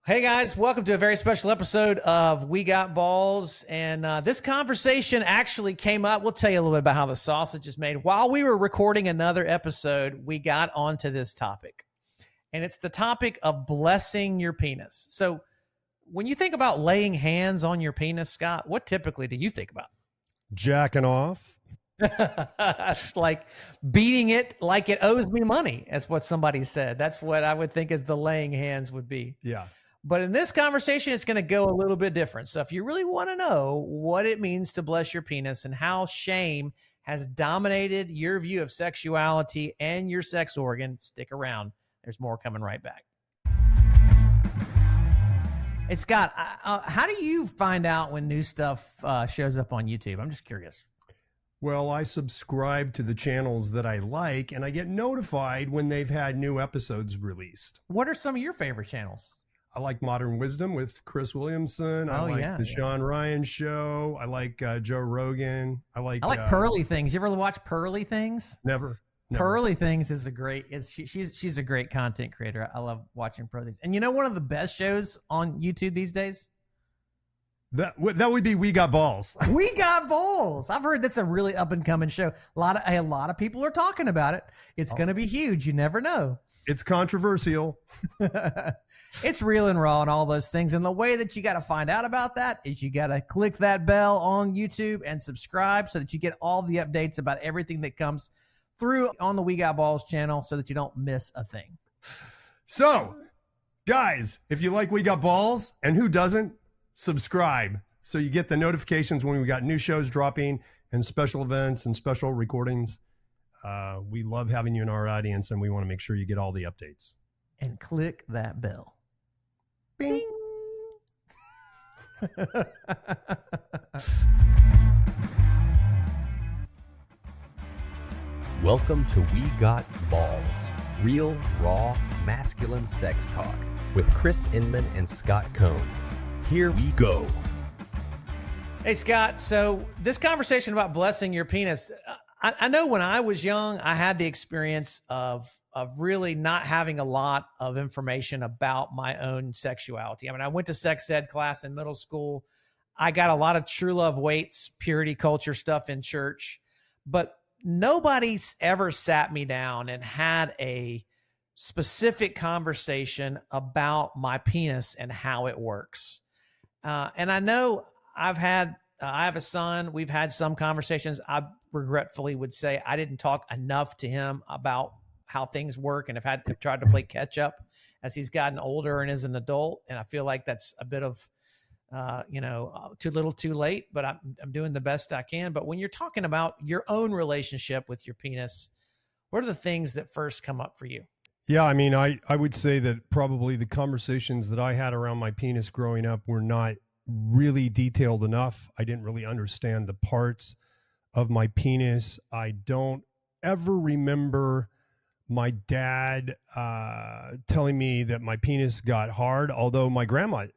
Hey guys, welcome to a very special episode of We Got Balls. And this conversation actually came up. We'll tell you a little bit about how the sausage is made. While we were recording another episode, we got onto this topic. And it's the topic of blessing your penis. So when you think about laying hands on your penis, Scott, what typically do you think about? Jacking off. It's like beating it like it owes me money. That's what somebody said. That's what I would think is the laying hands would be. Yeah. But in this conversation, it's going to go a little bit different. So if you really want to know what it means to bless your penis and how shame has dominated your view of sexuality and your sex organ, stick around. There's more coming right back. Hey, Scott, how do you find out when new stuff shows up on YouTube? I'm just curious. Well, I subscribe to the channels that I like, and I get notified when they've had new episodes released. What are some of your favorite channels? I like Modern Wisdom with Chris Williamson. I like the Sean Ryan Show. I like Joe Rogan. I like Pearly Things. You ever watch Pearly Things? Never. Pearly Things is she's a great content creator. I love watching Pearly Things. And you know one of the best shows on YouTube these days? That would be We Got Balls. We Got Balls. I've heard that's a really up and coming show. A lot of people are talking about it. It's going to be huge. You never know. It's controversial. It's real and raw and all those things. And the way that you got to find out about that is you got to click that bell on YouTube and subscribe so that you get all the updates about everything that comes through on the We Got Balls channel so that you don't miss a thing. So, guys, if you like We Got Balls, and who doesn't, subscribe so you get the notifications when we got new shows dropping and special events and special recordings. We love having you in our audience, and we want to make sure you get all the updates. And click that bell. Bing. Welcome to We Got Balls, real, raw, masculine sex talk with Chris Inman and Scott Cohn. Here we go. Hey, Scott. So this conversation about blessing your penis, I know when I was young, I had the experience of really not having a lot of information about my own sexuality. I mean, I went to sex ed class in middle school. I got a lot of true love weights, purity culture stuff in church, but nobody's ever sat me down and had a specific conversation about my penis and how it works. And I know I have a son. We've had some conversations. I regretfully would say I didn't talk enough to him about how things work and have tried to play catch up as he's gotten older and is an adult. And I feel like that's a bit of, too little, too late, but I'm doing the best I can. But when you're talking about your own relationship with your penis, what are the things that first come up for you? Yeah, I mean, I would say that probably the conversations that I had around my penis growing up were not really detailed enough. I didn't really understand the parts of my penis. I don't ever remember my dad telling me that my penis got hard, although my grandma,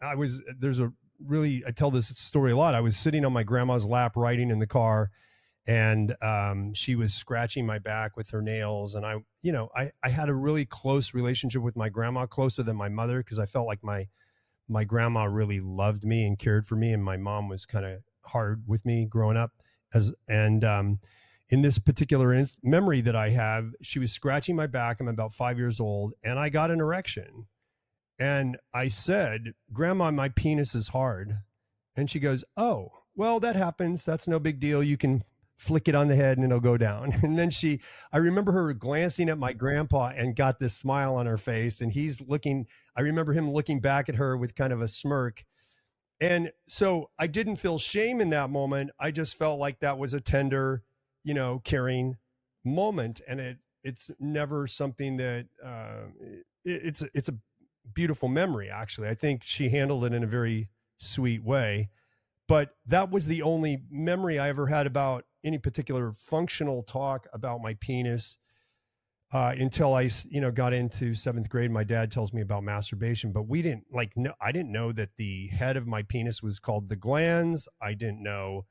I tell this story a lot. I was sitting on my grandma's lap riding in the car, and she was scratching my back with her nails. And I had a really close relationship with my grandma, closer than my mother, because I felt like my grandma really loved me and cared for me. And my mom was kind of hard with me growing up. In this particular memory that I have, she was scratching my back. I'm about 5 years old, and I got an erection. And I said, "Grandma, my penis is hard." And she goes, "Oh, well, that happens. That's no big deal. You can flick it on the head and it'll go down." And then I remember her glancing at my grandpa and got this smile on her face. And I remember him looking back at her with kind of a smirk. And so I didn't feel shame in that moment. I just felt like that was a tender, caring moment. And it's never something that, it's a beautiful memory, actually. I think she handled it in a very sweet way. But that was the only memory I ever had about any particular functional talk about my penis until I, got into 7th grade. My dad tells me about masturbation, but I didn't know that the head of my penis was called the glans. I didn't know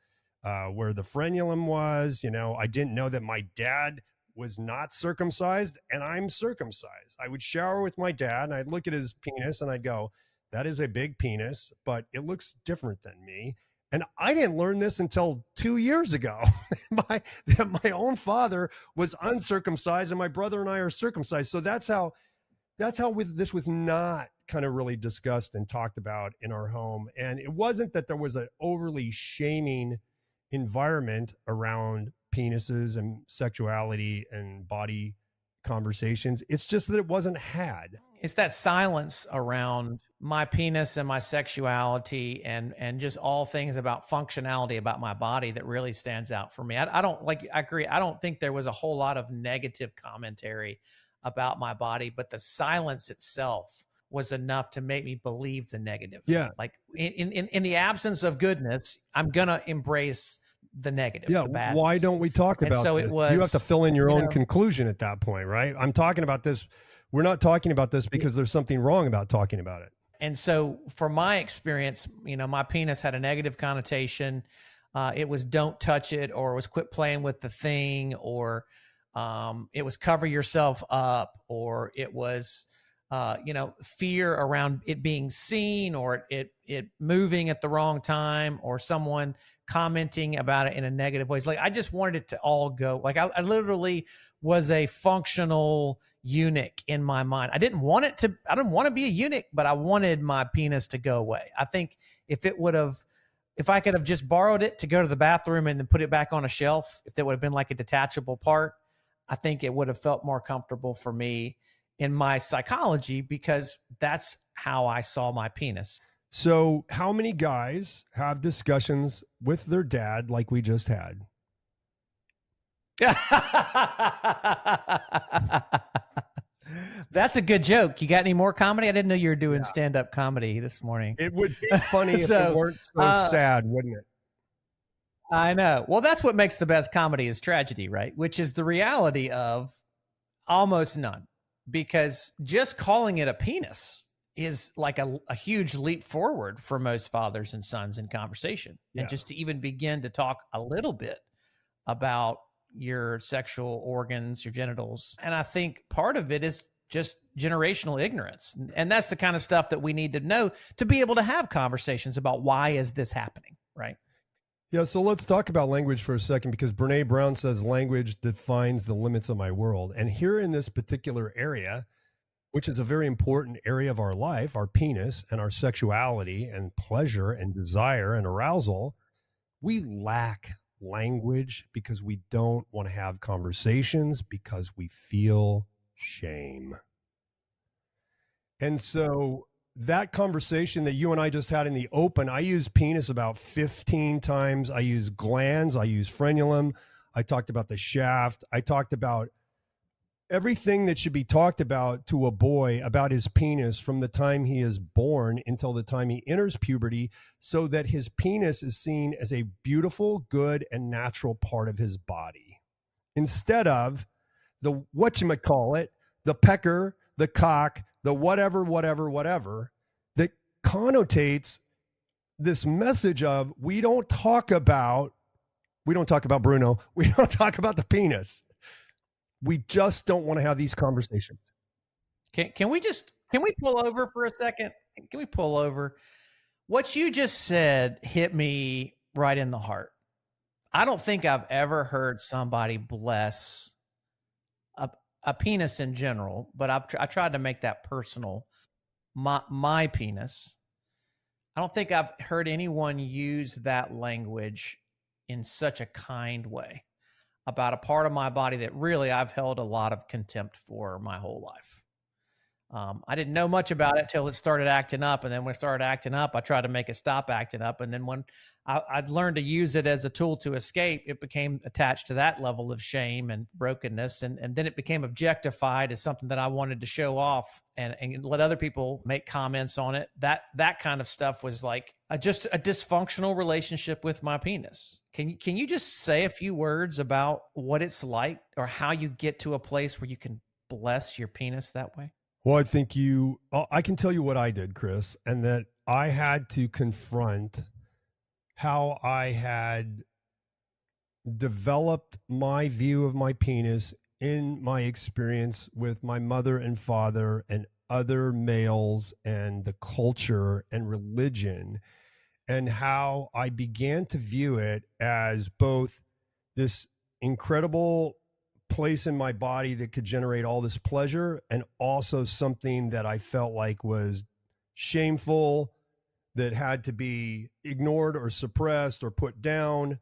where the frenulum was. I didn't know that my dad was not circumcised and I'm circumcised. I would shower with my dad and I'd look at his penis and I'd go, that is a big penis, but it looks different than me. And I didn't learn this until 2 years ago. my own father was uncircumcised and my brother and I are circumcised. So that's how this was not kind of really discussed and talked about in our home. And it wasn't that there was an overly shaming environment around penises and sexuality and body conversations. It's just that it wasn't had. It's that silence around my penis and my sexuality and just all things about functionality about my body that really stands out for me. I don't like, I agree. I don't think there was a whole lot of negative commentary about my body, but the silence itself was enough to make me believe the negative. Yeah. Like in the absence of goodness, I'm going to embrace the negative. Yeah. The badness. Why don't we talk about so this? it was, you have to fill in your own conclusion at that point, right? I'm talking about this. We're not talking about this because there's something wrong about talking about it. And so from my experience, my penis had a negative connotation. It was don't touch it, or it was quit playing with the thing, or it was cover yourself up, or it was, fear around it being seen, or it moving at the wrong time, or someone commenting about it in a negative way. It's like, I just wanted it to all go. Like I literally was a functional eunuch in my mind. I didn't want to be a eunuch, but I wanted my penis to go away. I think if I could have just borrowed it to go to the bathroom and then put it back on a shelf, if that would have been like a detachable part, I think it would have felt more comfortable for me in my psychology, because that's how I saw my penis. So how many guys have discussions with their dad like we just had? That's a good joke. You got any more comedy? I didn't know you were doing stand-up comedy this morning. It would be funny if it weren't so sad, wouldn't it? I know. Well, that's what makes the best comedy is tragedy, right? Which is the reality of almost none. Because just calling it a penis is like a huge leap forward for most fathers and sons in conversation. Yeah. And just to even begin to talk a little bit about your sexual organs, your genitals. And I think part of it is just generational ignorance. And that's the kind of stuff that we need to know to be able to have conversations about why is this happening, right? Yeah, so let's talk about language for a second, because Brene Brown says language defines the limits of my world. And here in this particular area, which is a very important area of our life, our penis and our sexuality and pleasure and desire and arousal, we lack language because we don't want to have conversations because we feel shame. And so that conversation that you and I just had in the open, I use penis about 15 times. I use glands. I use frenulum. I talked about the shaft. I talked about everything that should be talked about to a boy about his penis from the time he is born until the time he enters puberty, so that his penis is seen as a beautiful, good, and natural part of his body, instead of the whatchamacallit, the pecker, the cock, the whatever, that connotates this message of we don't talk about Bruno. We don't talk about the penis. We just don't want to have these conversations. Can we pull over for a second? Can we pull over? What you just said hit me right in the heart. I don't think I've ever heard somebody bless a penis in general, but I tried to make that personal. My penis. I don't think I've heard anyone use that language in such a kind way about a part of my body that really I've held a lot of contempt for my whole life. I didn't know much about it till it started acting up. And then when it started acting up, I tried to make it stop acting up. And then when I'd learned to use it as a tool to escape, it became attached to that level of shame and brokenness. And then it became objectified as something that I wanted to show off and let other people make comments on it. That kind of stuff was like just a dysfunctional relationship with my penis. Can you just say a few words about what it's like, or how you get to a place where you can bless your penis that way? Well, I can tell you what I did, Chris, and that I had to confront how I had developed my view of my penis in my experience with my mother and father and other males and the culture and religion, and how I began to view it as both this incredible place in my body that could generate all this pleasure, and also something that I felt like was shameful, that had to be ignored or suppressed or put down.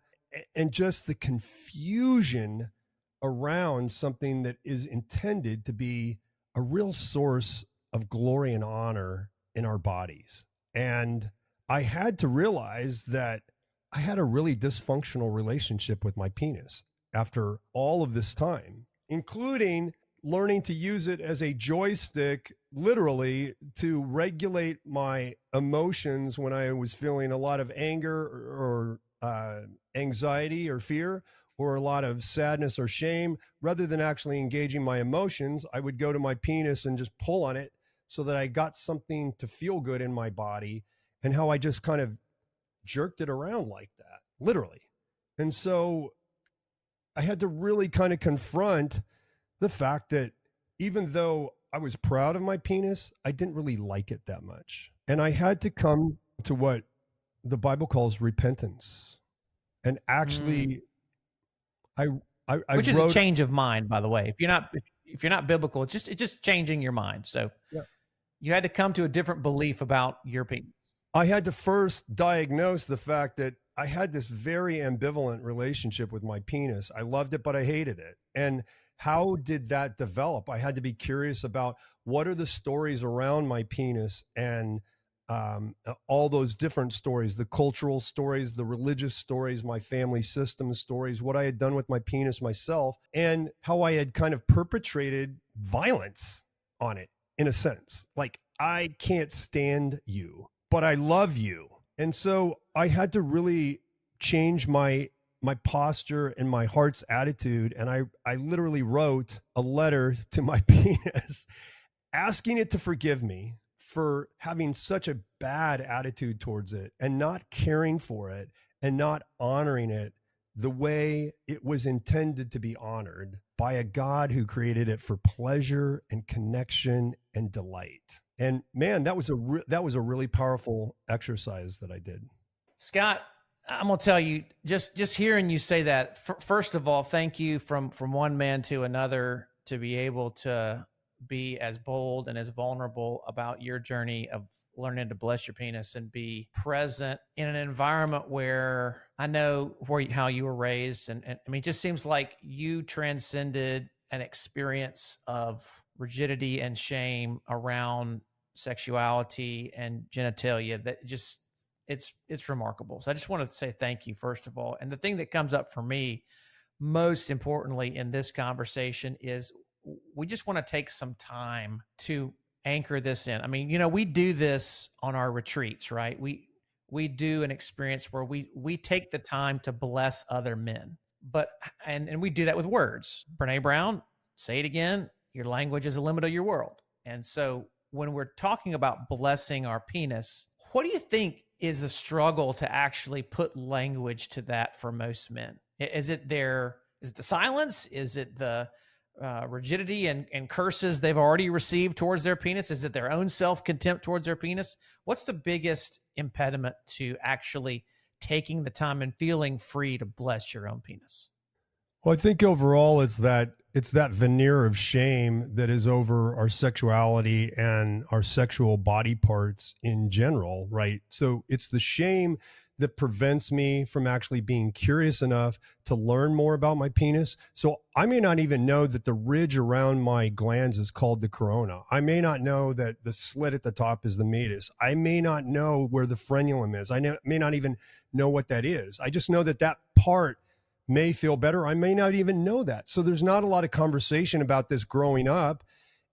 And just the confusion around something that is intended to be a real source of glory and honor in our bodies. And I had to realize that I had a really dysfunctional relationship with my penis after all of this time, including learning to use it as a joystick, literally, to regulate my emotions when I was feeling a lot of anger or anxiety or fear, or a lot of sadness or shame. Rather than actually engaging my emotions, I would go to my penis and just pull on it so that I got something to feel good in my body, and how I just kind of jerked it around like that, literally. And so I had to really kind of confront the fact that even though I was proud of my penis, I didn't really like it that much. And I had to come to what the Bible calls repentance. And actually, I which is a wrote, change of mind, by the way. If you're not biblical, it's just changing your mind. So yeah, you had to come to a different belief about your penis. I had to first diagnose the fact that I had this very ambivalent relationship with my penis. I loved it, but I hated it. And how did that develop? I had to be curious about what are the stories around my penis, and all those different stories, the cultural stories, the religious stories, my family system stories, what I had done with my penis myself, and how I had kind of perpetrated violence on it, in a sense. Like, I can't stand you, but I love you. And so I had to really change my posture and my heart's attitude. And I literally wrote a letter to my penis asking it to forgive me for having such a bad attitude towards it, and not caring for it, and not honoring it the way it was intended to be honored by a God who created it for pleasure and connection and delight. And man, that was a really powerful exercise that I did. Scott, I'm gonna tell you, just hearing you say that. First of all, thank you from one man to another to be able to be as bold and as vulnerable about your journey of learning to bless your penis and be present in an environment where I know how you were raised. And I mean, it just seems like you transcended an experience of rigidity and shame around sexuality and genitalia that just, it's remarkable. So I just want to say thank you, first of all. And the thing that comes up for me most importantly in this conversation is we just want to take some time to anchor this in. I mean, we do this on our retreats, right? We do an experience where we take the time to bless other men, and we do that with words. Brene Brown, say it again, your language is a limit of your world. And so when we're talking about blessing our penis, what do you think is the struggle to actually put language to that for most men? Is it the silence? Is it the rigidity and curses they've already received towards their penis? Is it their own self-contempt towards their penis? What's the biggest impediment to actually taking the time and feeling free to bless your own penis? Well, I think overall it's that veneer of shame that is over our sexuality and our sexual body parts in general, right? So it's the shame that prevents me from actually being curious enough to learn more about my penis. So I may not even know that the ridge around my glands is called the corona. I may not know that the slit at the top is the meatus. I may not know where the frenulum is. I may not even know what that is. I just know that that part may feel better. I may not even know that. So there's not a lot of conversation about this growing up.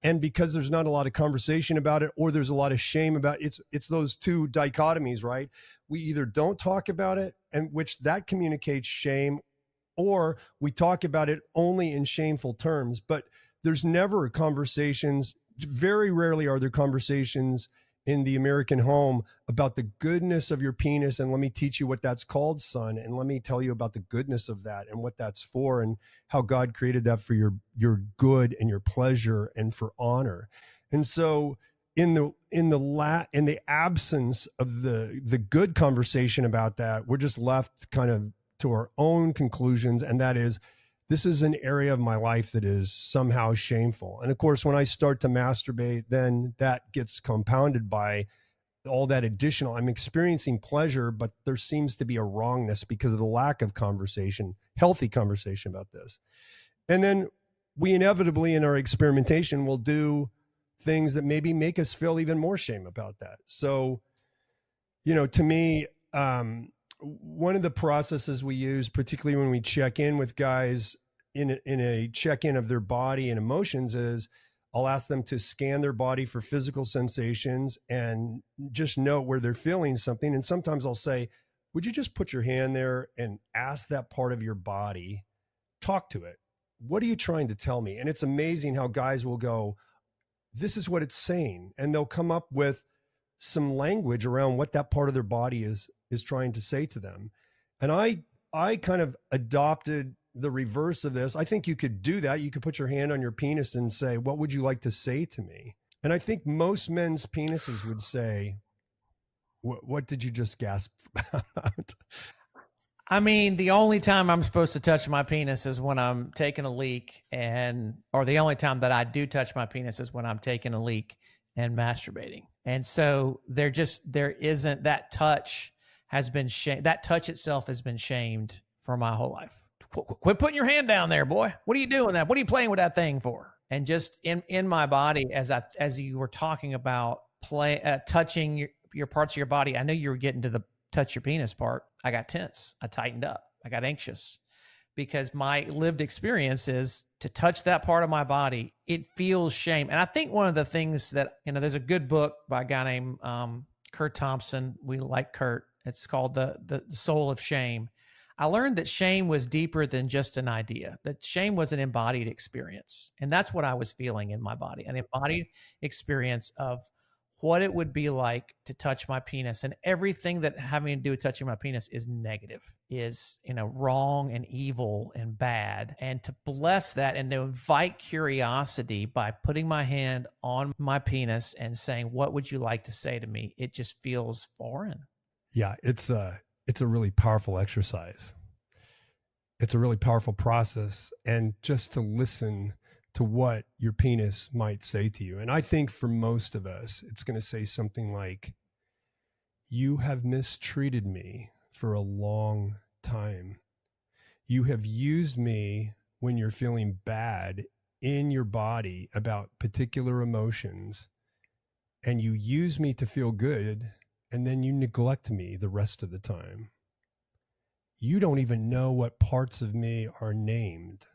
And because there's not a lot of conversation about it, or there's a lot of shame about it, it's those two dichotomies, right? We either don't talk about it, and which that communicates shame, or we talk about it only in shameful terms. But there's never conversations. Very rarely are there conversations in the American home about the goodness of your penis. And let me teach you what that's called, son. And let me tell you about the goodness of that and what that's for, and how God created that for your good and your pleasure and for honor. And so in the absence of the good conversation about that, we're just left kind of to our own conclusions. And that is, this is an area of my life that is somehow shameful. And of course, when I start to masturbate, then that gets compounded by all that additional. I'm experiencing pleasure, but there seems to be a wrongness because of the lack of conversation, healthy conversation about this. And then we inevitably in our experimentation will do things that maybe make us feel even more shame about that. So, to me, one of the processes we use, particularly when we check in with guys in a check-in of their body and emotions, is I'll ask them to scan their body for physical sensations and just note where they're feeling something. And sometimes I'll say, would you just put your hand there and ask that part of your body, talk to it. What are you trying to tell me? And it's amazing how guys will go, this is what it's saying. And they'll come up with some language around what that part of their body is trying to say to them. And I kind of adopted the reverse of this. I think you could do that. You could put your hand on your penis and say, what would you like to say to me? And I think most men's penises would say, what did you just gasp about? I mean, the only time I'm supposed to touch my penis is when I'm taking a leak, or the only time that I do touch my penis is when I'm taking a leak and masturbating. And so there isn't that touch has been shamed. That touch itself has been shamed for my whole life. Quit putting your hand down there, boy. What are you doing that? What are you playing with that thing for? And just in my body, as you were talking about touching your parts of your body, I know you were getting to the touch your penis part. I got tense. I tightened up. I got anxious because my lived experience is to touch that part of my body. It feels shame. And I think one of the things that, there's a good book by a guy named Kurt Thompson. We like Kurt. It's called The Soul of Shame. I learned that shame was deeper than just an idea, that shame was an embodied experience. And that's what I was feeling in my body, an embodied experience of what it would be like to touch my penis. And everything that having to do with touching my penis is negative, is, wrong and evil and bad. And to bless that and to invite curiosity by putting my hand on my penis and saying, what would you like to say to me? It just feels foreign. Yeah, it's a really powerful exercise. It's a really powerful process. And just to listen to what your penis might say to you. And I think for most of us, it's going to say something like, you have mistreated me for a long time. You have used me when you're feeling bad in your body about particular emotions, and you use me to feel good, and then you neglect me the rest of the time. You don't even know what parts of me are named.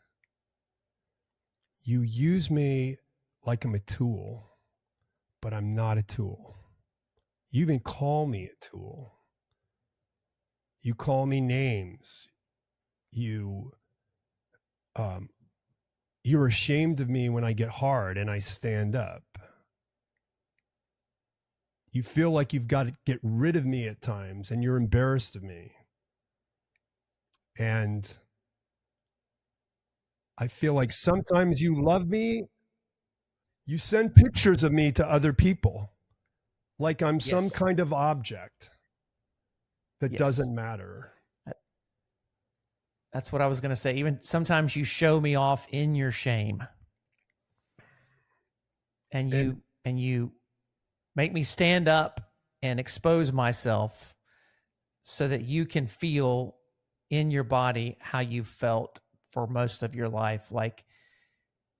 You use me like I'm a tool, but I'm not a tool. You even call me a tool. You call me names. You're ashamed of me when I get hard and I stand up. You feel like you've got to get rid of me at times, and you're embarrassed of me. And I feel like sometimes you love me. You send pictures of me to other people like I'm some kind of object that doesn't matter. That's what I was going to say. Even sometimes you show me off in your shame. And you make me stand up and expose myself so that you can feel in your body how you felt for most of your life. Like,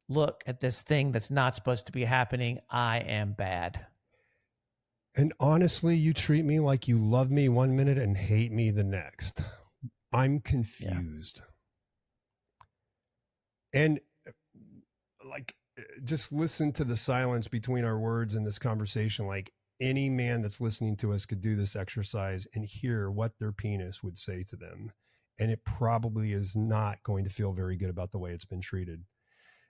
look at this thing that's not supposed to be happening. I am bad. And honestly, you treat me like you love me one minute and hate me the next. I'm confused. Yeah. And just listen to the silence between our words in this conversation. Like, any man that's listening to us could do this exercise and hear what their penis would say to them. And it probably is not going to feel very good about the way it's been treated.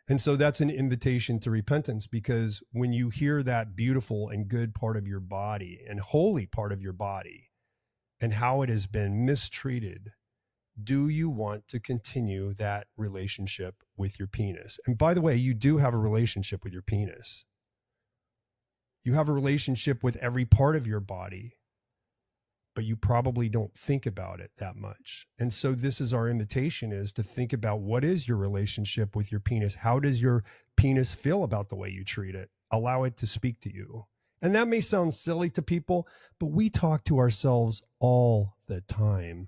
And so that's an invitation to repentance, because when you hear that beautiful and good part of your body and holy part of your body and how it has been mistreated, do you want to continue that relationship with your penis? And by the way, you do have a relationship with your penis. You have a relationship with every part of your body, but you probably don't think about it that much. And so this is our invitation, is to think about, what is your relationship with your penis? How does your penis feel about the way you treat it? Allow it to speak to you. And that may sound silly to people, but we talk to ourselves all the time.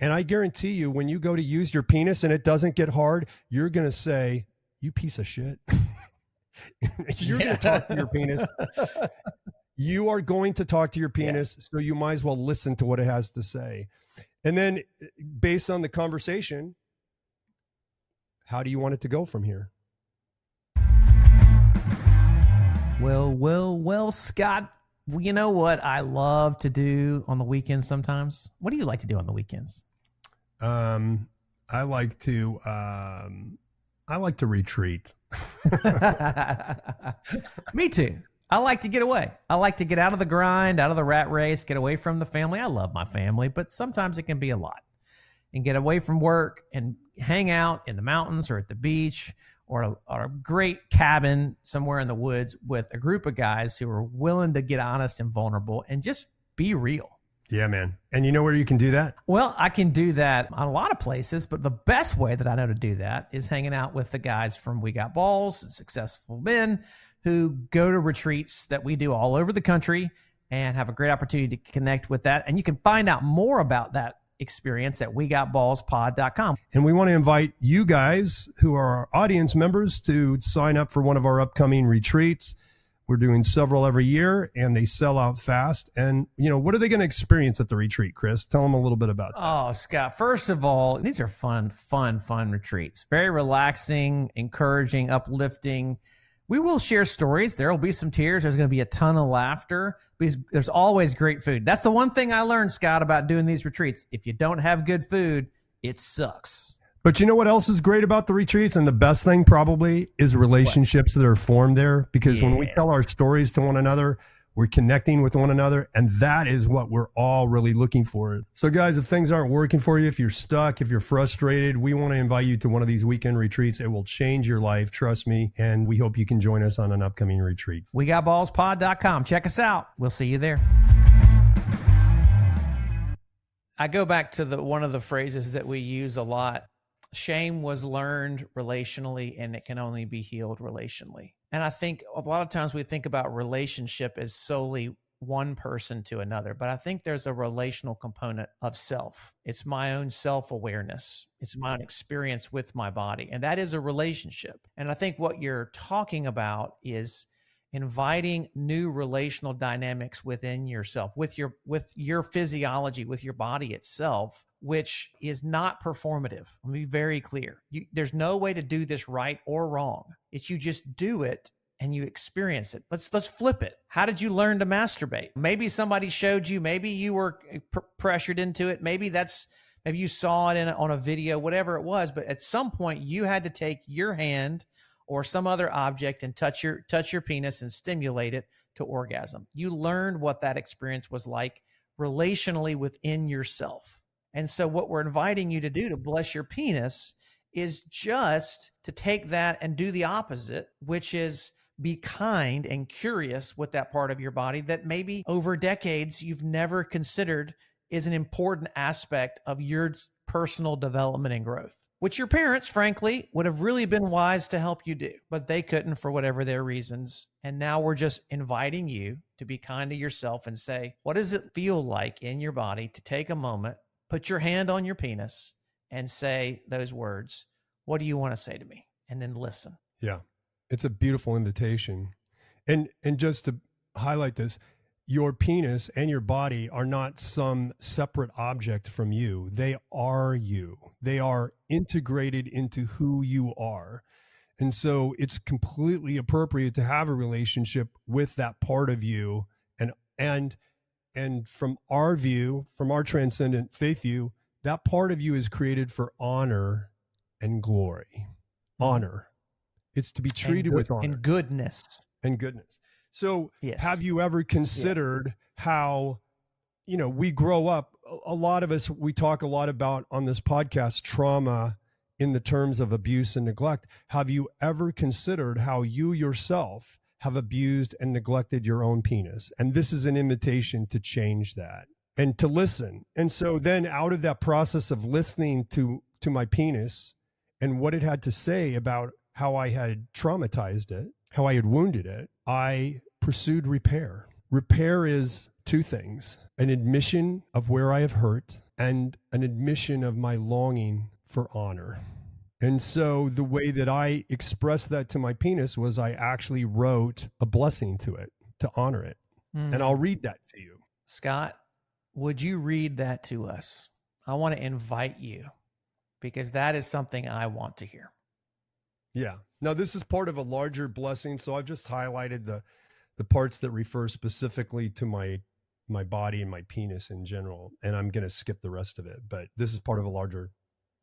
And I guarantee you, when you go to use your penis and it doesn't get hard, you're going to say, "You piece of shit." You're going to talk to your penis. You are going to talk to your penis, so you might as well listen to what it has to say. And then, based on the conversation, how do you want it to go from here? Well, Scott, you know what I love to do on the weekends sometimes? What do you like to do on the weekends? I like to retreat. Me too. I like to get away. I like to get out of the grind, out of the rat race, get away from the family. I love my family, but sometimes it can be a lot. And get away from work and hang out in the mountains or at the beach or a great cabin somewhere in the woods with a group of guys who are willing to get honest and vulnerable and just be real. Yeah, man. And you know where you can do that? Well, I can do that on a lot of places, but the best way that I know to do that is hanging out with the guys from We Got Balls, Successful Men, who go to retreats that we do all over the country and have a great opportunity to connect with that. And you can find out more about that experience at wegotballspod.com. And we want to invite you guys, who are our audience members, to sign up for one of our upcoming retreats. We're doing several every year, and they sell out fast. And, you know, what are they going to experience at the retreat, Chris? Tell them a little bit about that. Oh, Scott, first of all, these are fun retreats. Very relaxing, encouraging, uplifting. We will share stories. There will be some tears. There's going to be a ton of laughter. Because there's always great food. That's the one thing I learned, Scott, about doing these retreats. If you don't have good food, it sucks. But you know what else is great about the retreats? And the best thing probably is relationships that are formed there. Because when we tell our stories to one another, we're connecting with one another. And that is what we're all really looking for. So guys, if things aren't working for you, if you're stuck, if you're frustrated, we want to invite you to one of these weekend retreats. It will change your life. Trust me. And we hope you can join us on an upcoming retreat. WeGotBallsPod.com. Check us out. We'll see you there. I go back to one of the phrases that we use a lot. Shame was learned relationally, and it can only be healed relationally. And I think a lot of times we think about relationship as solely one person to another, but I think there's a relational component of self. It's my own self-awareness. It's my own experience with my body. And that is a relationship. And I think what you're talking about is inviting new relational dynamics within yourself, with your physiology, with your body itself, which is not performative. Let me be very clear. There's no way to do this right or wrong. It's you just do it and you experience it. Let's flip it. How did you learn to masturbate? Maybe somebody showed you. Maybe you were pressured into it. Maybe you saw it on a video, whatever it was. But at some point, you had to take your hand or some other object and touch your penis and stimulate it to orgasm. You learned what that experience was like relationally within yourself. And so what we're inviting you to do to bless your penis is just to take that and do the opposite, which is be kind and curious with that part of your body that maybe over decades you've never considered is an important aspect of your personal development and growth, which your parents, frankly, would have really been wise to help you do, but they couldn't for whatever their reasons. And now we're just inviting you to be kind to yourself and say, what does it feel like in your body to take a moment, put your hand on your penis and say those words, what do you want to say to me? And then listen. Yeah, it's a beautiful invitation. And just to highlight this, your penis and your body are not some separate object from you. They are you. They are integrated into who you are. And so it's completely appropriate to have a relationship with that part of you. And from our view, from our transcendent faith view, that part of you is created for honor and glory. honor. It's to be treated with honor and goodness. and goodness. So Yes. have you ever considered how, we grow up, a lot of us, we talk a lot about on this podcast, trauma in the terms of abuse and neglect. Have you ever considered how you yourself have abused and neglected your own penis? And this is an invitation to change that and to listen. And so then out of that process of listening to my penis and what it had to say about how I had traumatized it, how I had wounded it, I pursued repair. Repair is two things: an admission of where I have hurt and an admission of my longing for honor. And so the way that I expressed that to my penis was I actually wrote a blessing to it to honor it. And I'll read that to you. Scott, would you read that to us? I want to invite you because that is something I want to hear. Yeah. Now, this is part of a larger blessing. So I've just highlighted the parts that refer specifically to my body and my penis in general. And I'm going to skip the rest of it, but this is part of a larger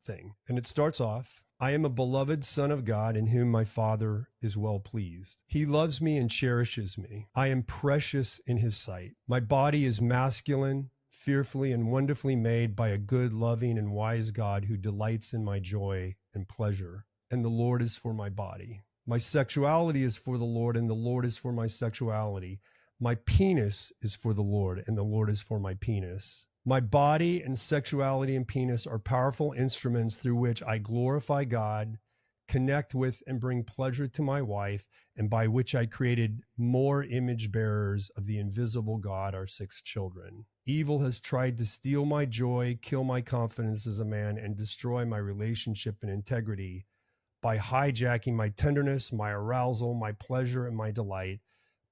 thing. And it starts off, I am a beloved son of God in whom my Father is well pleased. He loves me and cherishes me. I am precious in his sight. My body is masculine, fearfully and wonderfully made by a good, loving, and wise God who delights in my joy and pleasure. And the Lord is for my body. My sexuality is for the Lord, and the Lord is for my sexuality. My penis is for the Lord, and the Lord is for my penis. My body and sexuality and penis are powerful instruments through which I glorify God, connect with and bring pleasure to my wife, and by which I created more image bearers of the invisible God, our 6 children. Evil has tried to steal my joy, kill my confidence as a man, and destroy my relationship and integrity by hijacking my tenderness, my arousal, my pleasure, and my delight,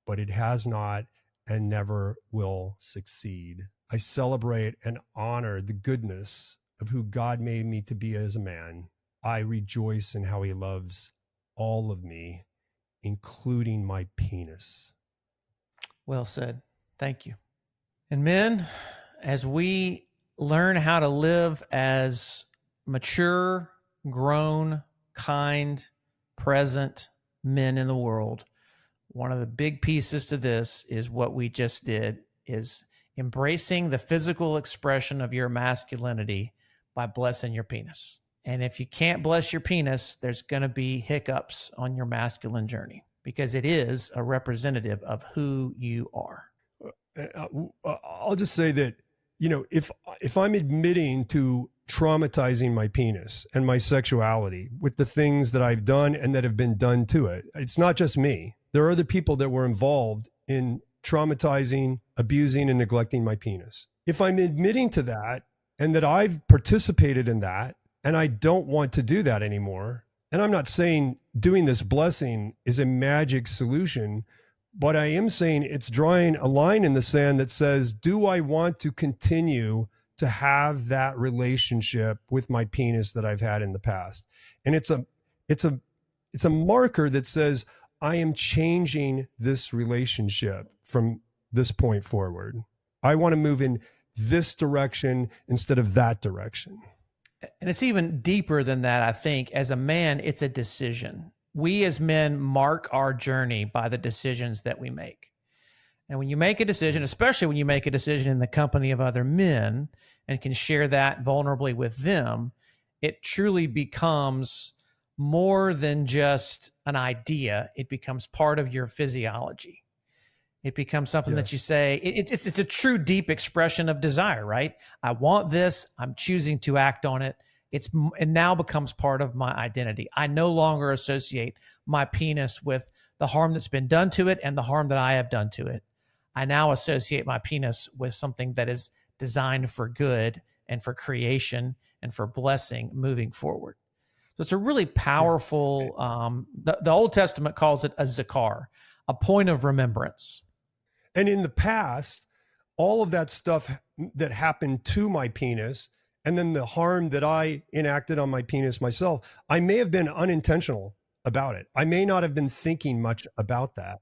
but it has not and never will succeed. I celebrate and honor the goodness of who God made me to be as a man. I rejoice in how he loves all of me, including my penis. Well said. Thank you. And men, as we learn how to live as mature, grown, kind, present men in the world, one of the big pieces to this is what we just did, is embracing the physical expression of your masculinity by blessing your penis. And if you can't bless your penis, there's going to be hiccups on your masculine journey because it is a representative of who you are. I'll just say that, if I'm admitting to traumatizing my penis and my sexuality with the things that I've done and that have been done to it, it's not just me. There are other people that were involved in traumatizing, abusing, and neglecting my penis. If I'm admitting to that and that I've participated in that and I don't want to do that anymore, and I'm not saying doing this blessing is a magic solution, but I am saying it's drawing a line in the sand that says, do I want to continue to have that relationship with my penis that I've had in the past? And it's a marker that says, I am changing this relationship from this point forward. I want to move in this direction instead of that direction. And it's even deeper than that, I think. As a man, it's a decision. We as men mark our journey by the decisions that we make. And when you make a decision, especially when you make a decision in the company of other men and can share that vulnerably with them, it truly becomes more than just an idea. It becomes part of your physiology. It becomes something that you say, it's a true deep expression of desire, right? I want this. I'm choosing to act on it. It now becomes part of my identity. I no longer associate my penis with the harm that's been done to it and the harm that I have done to it. I now associate my penis with something that is designed for good and for creation and for blessing moving forward. So it's a really powerful, the Old Testament calls it a zakar, a point of remembrance. And in the past, all of that stuff that happened to my penis and then the harm that I enacted on my penis myself, I may have been unintentional about it. I may not have been thinking much about that.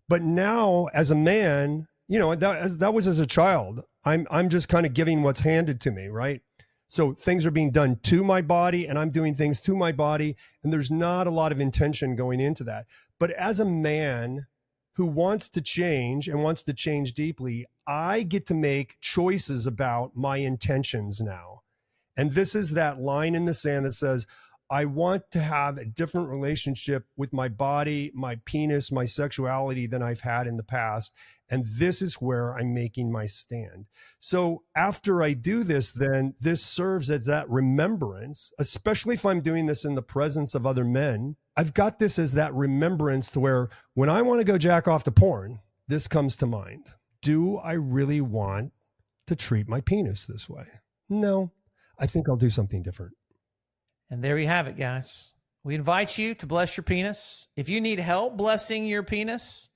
But now as a man, that was as a child. I'm just kind of giving what's handed to me, right? So things are being done to my body and I'm doing things to my body. And there's not a lot of intention going into that. But as a man who wants to change and wants to change deeply, I get to make choices about my intentions now. And this is that line in the sand that says, I want to have a different relationship with my body, my penis, my sexuality than I've had in the past. And this is where I'm making my stand. So after I do this, then this serves as that remembrance, especially if I'm doing this in the presence of other men. I've got this as that remembrance to where when I want to go jack off to porn, this comes to mind. Do I really want to treat my penis this way? No, I think I'll do something different. And there you have it, guys. We invite you to bless your penis. If you need help blessing your penis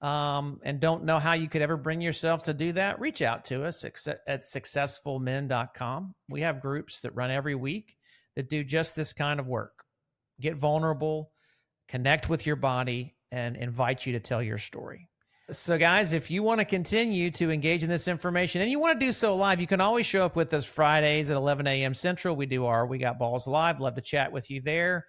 and don't know how you could ever bring yourself to do that, reach out to us at successfulmen.com. We have groups that run every week that do just this kind of work. Get vulnerable, connect with your body, and invite you to tell your story. So guys, if you want to continue to engage in this information and you want to do so live, you can always show up with us Fridays at 11 a.m. Central. We do our We Got Balls Live. Love to chat with you there.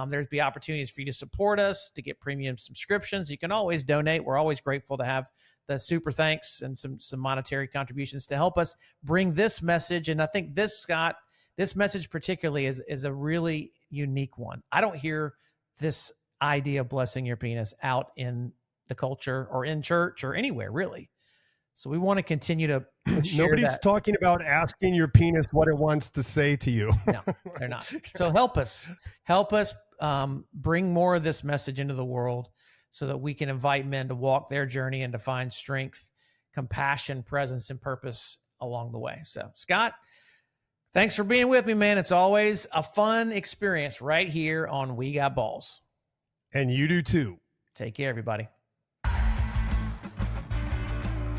There'd be opportunities for you to support us, to get premium subscriptions. You can always donate. We're always grateful to have the super thanks and some monetary contributions to help us bring this message. And I think this, Scott, this message particularly is a really unique one. I don't hear this idea of blessing your penis out in the culture or in church or anywhere really. So we want to continue to share Nobody's that. talking about asking your penis what it wants to say to you. No, they're not. So help us bring more of this message into the world so that we can invite men to walk their journey and to find strength, compassion, presence, and purpose along the way. So Scott, thanks for being with me, man. It's always a fun experience right here on We Got Balls. And you do too. Take care, everybody.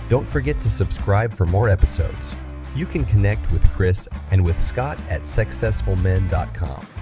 Don't forget to subscribe for more episodes. You can connect with Chris and with Scott at successfulmen.com.